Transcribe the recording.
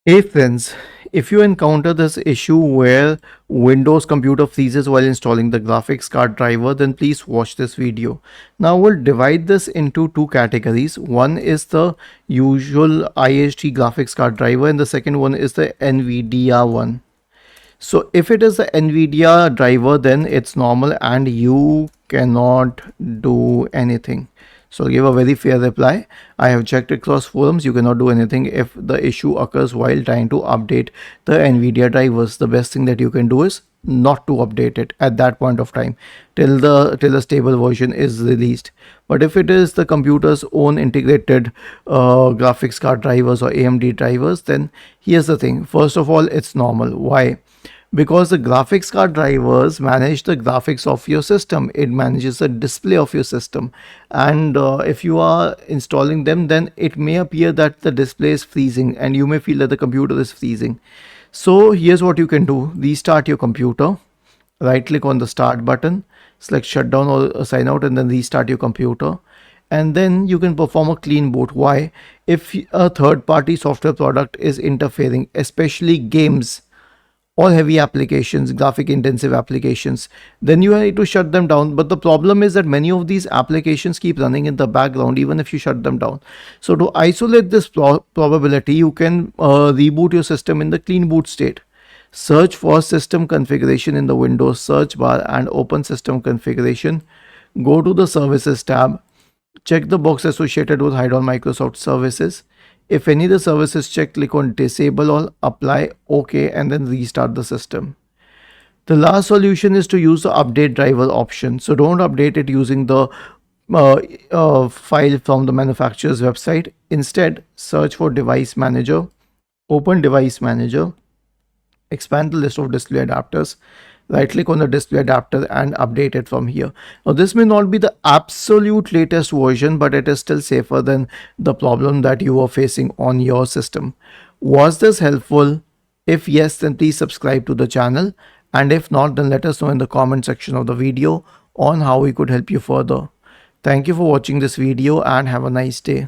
Hey friends, if you encounter this issue where Windows computer freezes while installing the graphics card driver, then please watch this video. Now we'll divide this into two categories. One is the usual IHG graphics card driver and the second one is the NVIDIA one. So if it is the NVIDIA driver, then it's normal and you cannot do anything. So I'll give a very fair reply. I have checked across forums. You cannot do anything if the issue occurs while trying to update the NVIDIA drivers. The best thing that you can do is not to update it at that point of time till the stable version is released. But if it is the computer's own integrated graphics card drivers or AMD drivers, then here's the thing. First of all, it's normal. Why? Because the graphics card drivers manage the graphics of your system. It manages the display of your system, and if you are installing them, then it may appear that the display is freezing and you may feel that the computer is freezing. So here's what you can do: restart your computer, right click on the start button, select shutdown or sign out, and then restart your computer. And then you can perform a clean boot. Why? If a third party software product is interfering, especially games or heavy applications, graphic intensive applications, then you need to shut them down. But the problem is that many of these applications keep running in the background even if you shut them down. So to isolate this probability, you can reboot your system in the clean boot state. Search for system configuration in the Windows search bar and open system configuration. Go to the services tab. Check the box associated with Hide on Microsoft Services. If any of the services checked, click on disable all, apply, OK, and then restart the system. The last solution is to use the update driver option. So don't update it using the file from the manufacturer's website. Instead, search for device manager, open device manager, expand the list of display adapters, right click on the display adapter and update it from here. Now this may not be the absolute latest version, but it is still safer than the problem that you are facing on your system. Was this helpful? If yes, then please subscribe to the channel, and if not, then let us know in the comment section of the video on how we could help you further. Thank you for watching this video and have a nice day.